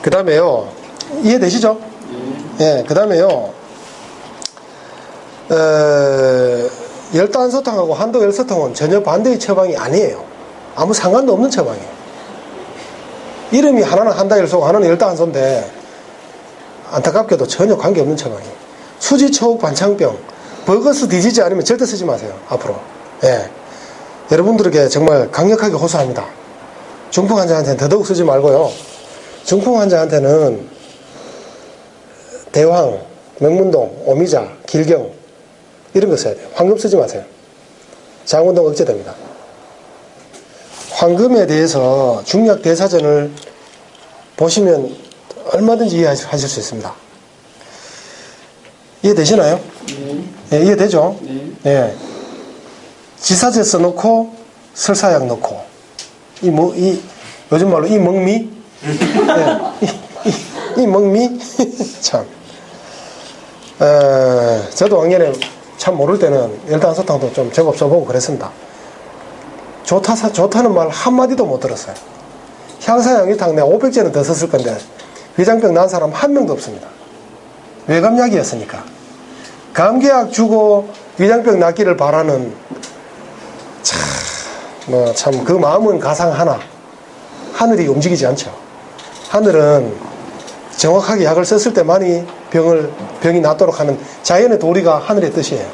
그 다음에요, 이해되시죠? 예, 그 다음에요, 열단소탕하고 한도열소탕은 전혀 반대의 처방이 아니에요. 아무 상관도 없는 처방이에요. 이름이 하나는 한다열소고 하나는 열단소인데 안타깝게도 전혀 관계없는 처방이에요. 수지초옥 반창병, 버거스 디지즈 아니면 절대 쓰지 마세요. 앞으로. 예, 여러분들에게 정말 강력하게 호소합니다. 중풍 환자한테는 더더욱 쓰지 말고요. 중풍 환자한테는 대황, 명문동, 오미자, 길경 이런 거 써야 돼요. 황금 쓰지 마세요. 장운동 억제됩니다. 황금에 대해서 중약 대사전을 보시면 얼마든지 이해하실 수 있습니다. 이해되시나요? 네, 이해되죠? 네. 지사제 써놓고 설사약 넣고 요즘 말로 이 먹미? 네, 이 먹미? 참. 저도 왕년에 참 모를 때는 열단소탕도 좀 제법 써보고 그랬습니다. 좋다는 말 한마디도 못 들었어요. 향사양유탕 내가 500제는 더 썼을 건데 위장병 난 사람 한 명도 없습니다. 외감약이었으니까. 감기약 주고 위장병 낫기를 바라는 참 그 마음은 가상 하나. 하늘이 움직이지 않죠. 하늘은 정확하게 약을 썼을 때만이 병이 낫도록 하는 자연의 도리가 하늘의 뜻이에요.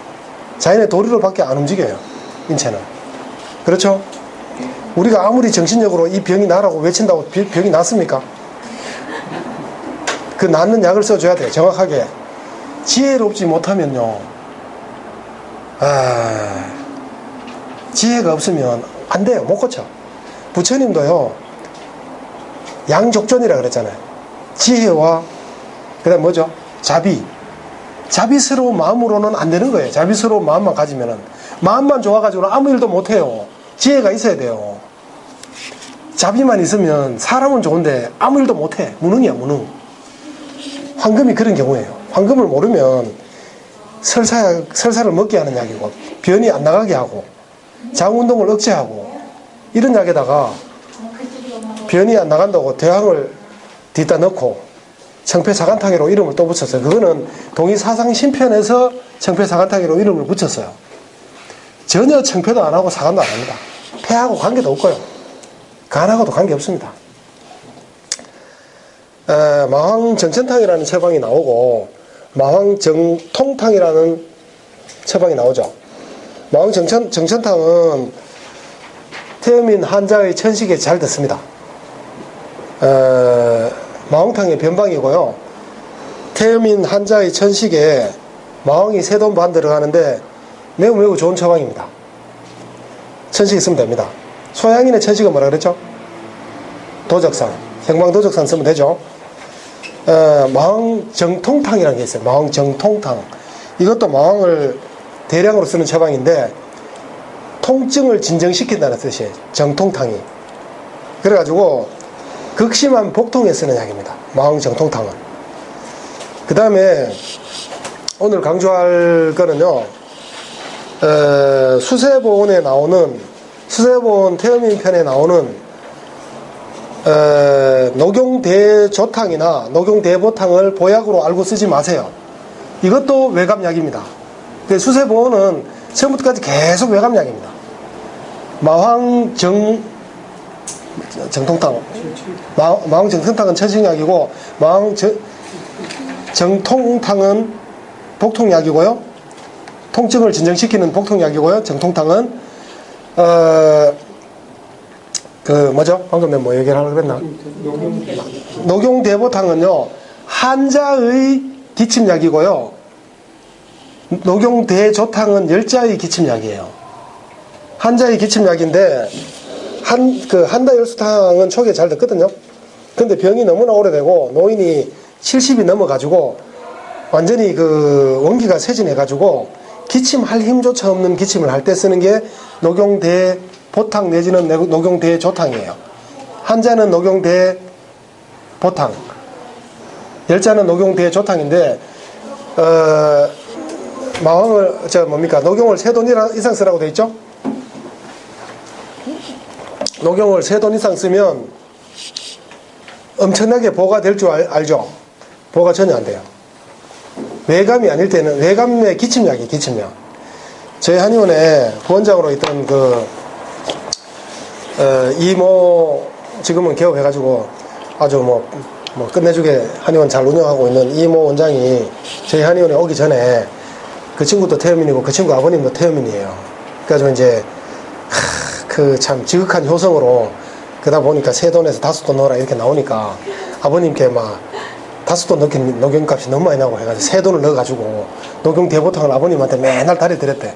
자연의 도리로밖에 안 움직여요. 인체는. 그렇죠? 우리가 아무리 정신력으로 이 병이 나라고 외친다고 병이 낫습니까? 그 낫는 약을 써줘야 돼요. 정확하게. 지혜롭지 못하면요, 지혜가 없으면 안 돼요. 못 고쳐. 부처님도요, 양족전이라 그랬잖아요. 지혜와 그 다음 뭐죠? 자비스러운 마음으로는 안 되는 거예요. 자비스러운 마음만 가지면은, 마음만 좋아가지고는 아무 일도 못해요. 지혜가 있어야 돼요. 자비만 있으면 사람은 좋은데 아무 일도 못해. 무능이야, 무능. 황금이 그런 경우예요. 황금을 모르면 설사를 먹게 하는 약이고, 변이 안 나가게 하고, 장운동을 억제하고, 이런 약에다가 변이 안 나간다고 대왕을 뒤따 넣고 청패사간타기로 이름을 또 붙였어요. 그거는 동의사상 신편에서 청패사간타기로 이름을 붙였어요. 전혀 청패도 안 하고 사간도 안 합니다. 폐하고 관계도 없고요. 간하고도 관계 없습니다. 마황정천탕이라는 처방이 나오고 마황정통탕이라는 처방이 나오죠. 마황정천탕은 태음인 환자의 천식에 잘 듣습니다. 마황탕의 변방이고요. 태음인 환자의 천식에 마황이 3돈 반 들어가는데 매우 좋은 처방입니다. 천식 있으면 됩니다. 소양인의 천식은 뭐라 그랬죠? 도적산, 형방도적산 쓰면 되죠. 마황정통탕이라는 게 있어요. 마황정통탕. 이것도 마황을 대량으로 쓰는 처방인데 통증을 진정시킨다는 뜻이에요. 정통탕이. 그래가지고 극심한 복통에 쓰는 약입니다. 마황정통탕은. 그 다음에 오늘 강조할 거는요, 수세보온에 나오는, 수세보온 태음인 편에 나오는 녹용대조탕이나 녹용대보탕을 보약으로 알고 쓰지 마세요. 이것도 외감약입니다. 수세보온은 처음부터까지 계속 외감약입니다. 마황정통탕은 천식약이고 마황정통탕은 복통약이고요. 통증을 진정시키는 복통약이고요. 정통탕은 방금 내가 뭐 얘기를 하려고 그랬나? 녹용대보탕은요, 한자의 기침약이고요. 녹용대조탕은 열자의 기침약이에요. 한자의 기침약인데, 한다열수탕은 초기에 잘 듣거든요. 근데 병이 너무나 오래되고, 노인이 70이 넘어가지고, 완전히 원기가 쇠진해가지고, 기침할 힘조차 없는 기침을 할 때 쓰는 게 녹용대보탕 내지는 녹용대조탕이에요. 한자는 녹용대보탕, 열자는 녹용대조탕인데, 녹용을 3돈 이상 쓰라고 돼 있죠? 녹용을 3돈 이상 쓰면 엄청나게 보가 될 줄 알죠? 보가 전혀 안 돼요. 외감이 아닐 때는, 외감의 기침약이에요, 기침약. 저희 한의원에 부원장으로 있던 이모, 지금은 개업해가지고 아주 끝내주게 한의원 잘 운영하고 있는 이모 원장이 저희 한의원에 오기 전에 그 친구도 태음인이고 그 친구 아버님도 태음인이에요. 그래가지고 이제, 참 지극한 효성으로, 그러다 보니까 3돈에서 5돈 넣어라 이렇게 나오니까 아버님께 5돈 넣긴 녹용값이 너무 많이 나고 해가지고 3돈을 넣어가지고 녹용 대보탕을 아버님한테 맨날 다리 드렸대.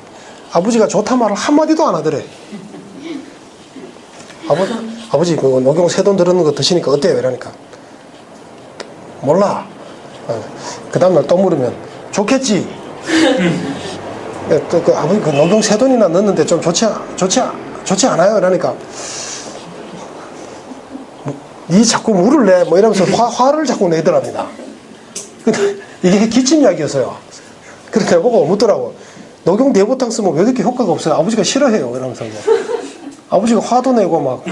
아버지가 좋다 말을 한마디도 안 하더래. 아버지 그 녹용 3돈 들었는 거 드시니까 어때요? 이러니까 몰라. 그 다음날 또 물으면 좋겠지. 아버지 그 녹용 3돈이나 넣었는데 좀 좋지 않아요? 이러니까 니 자꾸 물을 내 이러면서 화를 자꾸 내더랍니다. 근데 이게 기침약이었어요. 그렇게 보고 묻더라고. 녹용 대보탕 쓰면 왜 이렇게 효과가 없어요? 아버지가 싫어해요. 이러면서 아버지가 화도 내고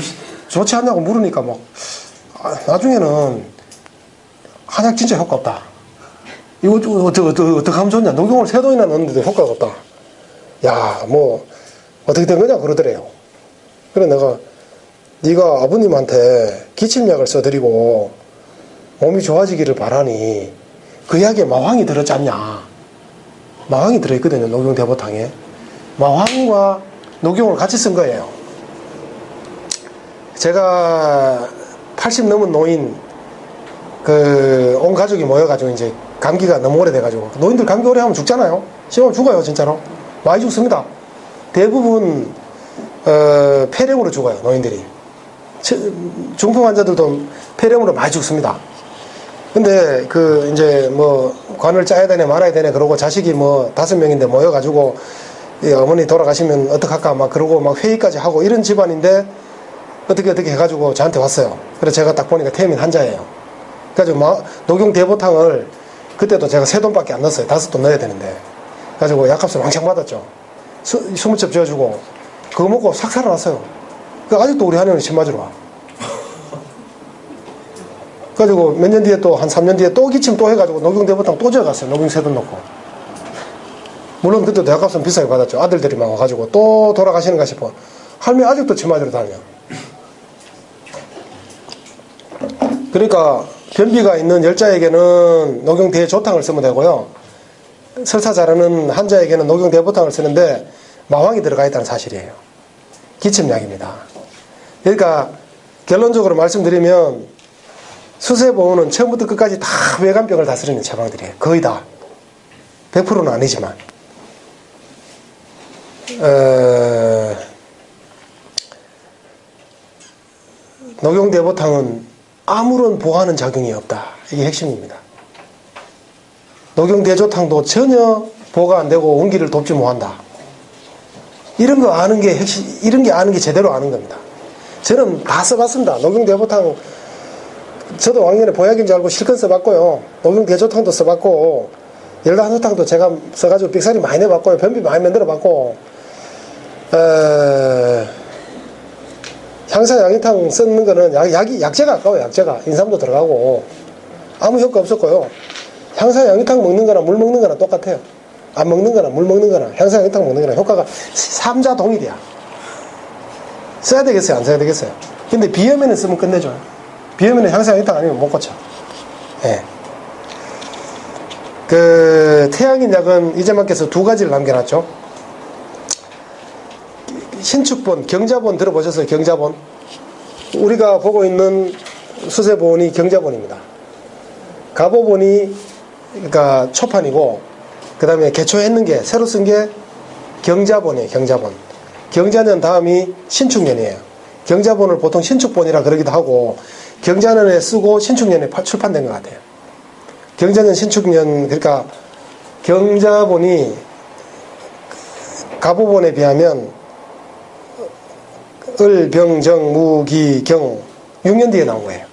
좋지 않냐고 물으니까 나중에는 한약 진짜 효과 없다. 이거 어떻게 하면 좋냐? 녹용을 3돈이나 넣었는데도 효과가 없다. 야, 어떻게 된 거냐? 그러더래요. 그래 내가 네가 아버님한테 기침약을 써드리고 몸이 좋아지기를 바라니 그 약에 마황이 들었지 않냐. 마황이 들어있거든요. 녹용대보탕에. 마황과 녹용을 같이 쓴 거예요. 제가 80 넘은 노인 온 가족이 모여가지고 이제 감기가 너무 오래돼가지고, 노인들 감기 오래 하면 죽잖아요. 심하면 죽어요. 진짜로 많이 죽습니다. 대부분 폐렴으로 죽어요. 노인들이. 중풍 환자들도 폐렴으로 많이 죽습니다. 근데 이제 관을 짜야 되네 말아야 되네 그러고 자식이 5명인데 모여가지고 어머니 돌아가시면 어떡할까 그러고 회의까지 하고 이런 집안인데 어떻게 해가지고 저한테 왔어요. 그래서 제가 딱 보니까 태음인 환자예요. 그래가지고 녹용 대보탕을 그때도 제가 3돈밖에 안 넣었어요. 5돈 넣어야 되는데. 그래가지고 약값을 왕창 받았죠. 20첩 지어주고 그거 먹고 싹 살아났어요. 아직도 우리 한의원에 침 맞으러 와. 그래가지고 몇 년 뒤에 또 한 3년 뒤에 또 기침 또 해가지고 녹용대보탕 또 지어갔어요. 녹용세돈 넣고. 물론 그때 대학값은 비싸게 받았죠. 아들들이 막 와가지고 또 돌아가시는가 싶어. 할머니 아직도 침 맞으러 다녀. 그러니까 변비가 있는 열자에게는 녹용대조탕을 쓰면 되고요. 설사 잘하는 환자에게는 녹용대보탕을 쓰는데 마왕이 들어가 있다는 사실이에요. 기침약입니다. 그러니까 결론적으로 말씀드리면 수세보호는 처음부터 끝까지 다 외관병을 다스리는 처방들이에요. 거의 다. 100%는 아니지만. 녹용대보탕은 아무런 보하는 작용이 없다. 이게 핵심입니다. 녹용대조탕도 전혀 보호가 안 되고 원기를 돕지 못한다. 이런 거 아는 게 핵심, 이런 게 아는 게 제대로 아는 겁니다. 저는 다 써봤습니다. 녹용대보탕, 저도 왕년에 보약인 줄 알고 실컷 써봤고요. 녹용대조탕도 써봤고, 열간호탕도 제가 써가지고 삑사리 많이 내봤고요. 변비 많이 만들어봤고, 향사양이탕 쓰는 거는 약재가 아까워요. 약재가. 인삼도 들어가고, 아무 효과 없었고요. 향사양이탕 먹는 거나 물 먹는 거나 똑같아요. 안 먹는 거나 물 먹는 거나 향사양이탕 먹는 거나 효과가 삼자 동일이야. 써야 되겠어요? 안 써야 되겠어요? 근데 비염에는 쓰면 끝내줘요. 비염에는 향사양이탕 아니면 못 고쳐. 예. 태양인 약은 이재만께서 두 가지를 남겨놨죠. 신축본, 경자본 들어보셨어요? 경자본. 우리가 보고 있는 수세본이 경자본입니다. 가보본이 그러니까 초판이고, 그 다음에 개초했는 게 새로 쓴 게 경자본이에요. 경자본. 경자년 다음이 신축년이에요. 경자본을 보통 신축본이라 그러기도 하고, 경자년에 쓰고 신축년에 출판된 것 같아요. 경자년, 신축년, 그러니까 경자본이 가보본에 비하면 을, 병, 정, 무, 기, 경 6년 뒤에 나온 거예요.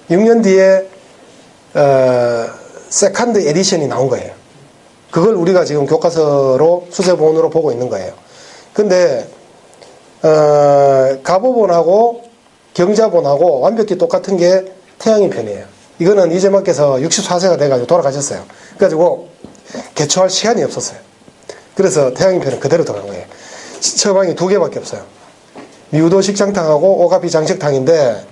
6년 뒤에 세컨드 에디션이 나온 거예요. 그걸 우리가 지금 교과서로 수세본으로 보고 있는 거예요. 근데 가보본하고 경자본하고 완벽히 똑같은 게 태양인 편이에요. 이거는 이재만께서 64세가 돼가지고 돌아가셨어요. 그래가지고 개초할 시간이 없었어요. 그래서 태양인 편은 그대로 들어간 거예요. 처방이 두 개밖에 없어요. 미우도 식장탕하고 오가피 장식탕인데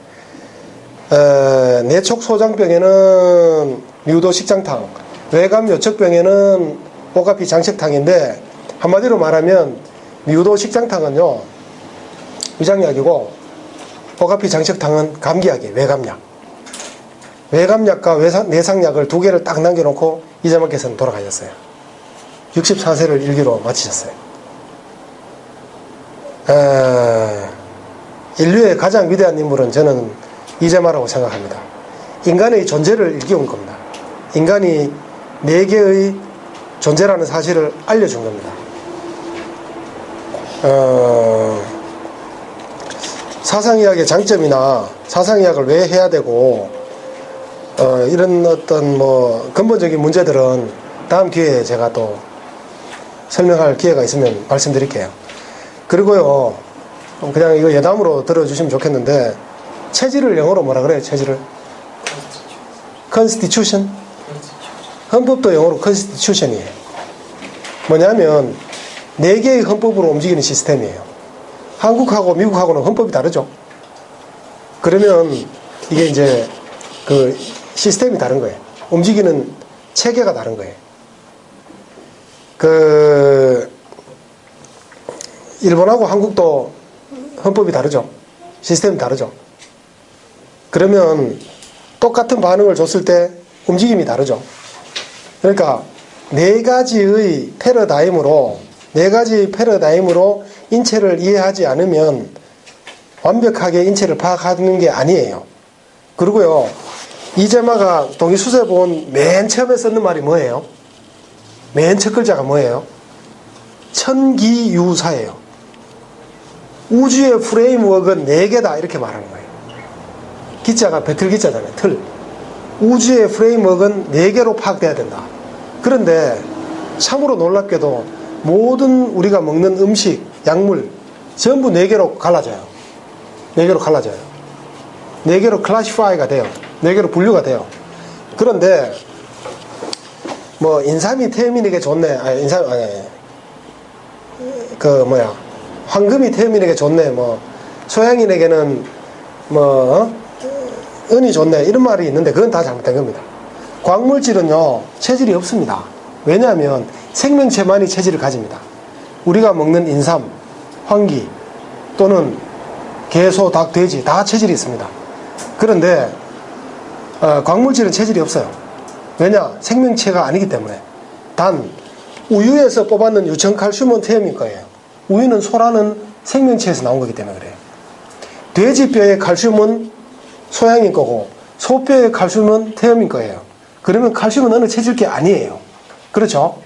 내촉 소장병에는 미우도 식장탕, 외감 요척병에는 오가피 장식탕인데 한마디로 말하면 미우도 식장탕은요 위장약이고 오가피 장식탕은 감기약이에요. 외감약. 외감약과 내상약을 두 개를 딱 남겨놓고 이재만께서는 돌아가셨어요. 64세를 일기로 마치셨어요. 인류의 가장 위대한 인물은 저는 이재만이라고 생각합니다. 인간의 존재를 일깨운 겁니다. 인간이 4개의 존재라는 사실을 알려준 겁니다. 사상의학의 장점이나 사상의학을 왜 해야 되고 이런 어떤 뭐 근본적인 문제들은 다음 기회에 제가 또 설명할 기회가 있으면 말씀드릴게요. 그리고요, 그냥 이거 예담으로 들어주시면 좋겠는데, 체질을 영어로 뭐라 그래요? 체질을? Constitution? 헌법도 영어로 Constitution이에요. 뭐냐면 4개의 헌법으로 움직이는 시스템이에요. 한국하고 미국하고는 헌법이 다르죠. 그러면 이게 이제 그 시스템이 다른 거예요. 움직이는 체계가 다른 거예요. 일본하고 한국도 헌법이 다르죠. 시스템이 다르죠. 그러면 똑같은 반응을 줬을 때 움직임이 다르죠. 그러니까 4가지의 패러다임으로 인체를 이해하지 않으면 완벽하게 인체를 파악하는 게 아니에요. 그리고요, 이재마가 동의수세본 맨 처음에 썼는 말이 뭐예요? 맨 첫 글자가 뭐예요? 천기유사예요. 우주의 프레임워크는 4개다 이렇게 말하는 거예요. 기자가 배틀 기자잖아요. 틀. 우주의 프레임워크는 4개로 파악돼야 된다. 그런데 참으로 놀랍게도 모든 우리가 먹는 음식, 약물 전부 4개로 갈라져요. 4개로 갈라져요. 4개로 클래시파이가 돼요. 4개로 분류가 돼요. 그런데 뭐 인삼이 태음인에게 좋네, 황금이 태음인에게 좋네, 뭐 소양인에게는 뭐 은이 좋네, 이런 말이 있는데 그건 다 잘못된 겁니다. 광물질은요 체질이 없습니다. 왜냐하면 생명체만이 체질을 가집니다. 우리가 먹는 인삼, 황기 또는 개, 소, 닭, 돼지 다 체질이 있습니다. 그런데 광물질은 체질이 없어요. 왜냐? 생명체가 아니기 때문에. 단 우유에서 뽑아낸 유청칼슘은 태음인 거예요. 우유는 소라는 생명체에서 나온 거기 때문에 그래요. 돼지뼈의 칼슘은 소양인 거고 소뼈의 칼슘은 태음인 거예요. 그러면 칼슘은 어느 체질 게 아니에요. 그렇죠?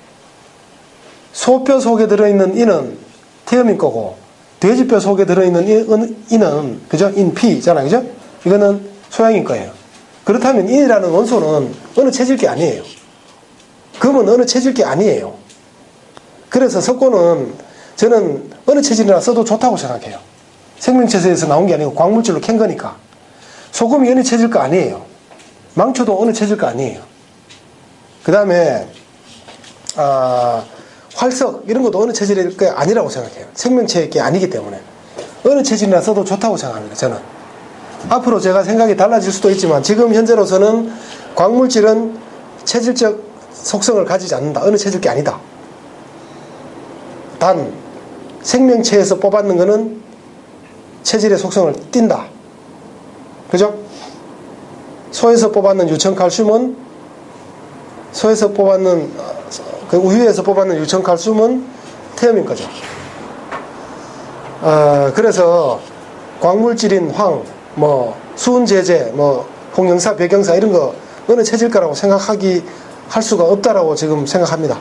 소뼈 속에 들어있는 인은 태음인 거고 돼지뼈 속에 들어있는 인은 그죠? 인피잖아요. 그죠? 이거는 소양인 거예요. 그렇다면 인이라는 원소는 어느 체질 게 아니에요. 금은 어느 체질 게 아니에요. 그래서 석고는 저는 어느 체질이나 써도 좋다고 생각해요. 생명체에서 나온 게 아니고 광물질로 캔 거니까. 소금이 어느 체질 거 아니에요. 망초도 어느 체질 거 아니에요. 그 다음에 활석 이런 것도 어느 체질일 게 아니라고 생각해요. 생명체의 게 아니기 때문에 어느 체질이나 써도 좋다고 생각합니다. 저는 앞으로 제가 생각이 달라질 수도 있지만 지금 현재로서는 광물질은 체질적 속성을 가지지 않는다. 어느 체질 게 아니다. 단 생명체에서 뽑았는 거는 체질의 속성을 띈다. 그죠? 소에서 뽑았는 유청칼슘은 소에서 뽑았는 그 우유에서 뽑았는 유청칼슘은 태음인 거죠. 그래서 광물질인 황, 뭐 수은제제, 뭐 홍영사, 백영사 이런 거 어느 체질까라고 할 수가 없다라고 지금 생각합니다.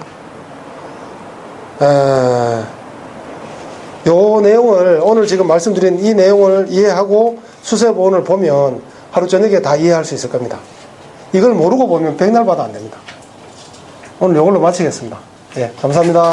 요 내용을 오늘 지금 말씀드린 이 내용을 이해하고 수세보온을 보면 하루 저녁에 다 이해할 수 있을 겁니다. 이걸 모르고 보면 백날 봐도 안 됩니다. 오늘 이걸로 마치겠습니다. 예, 감사합니다.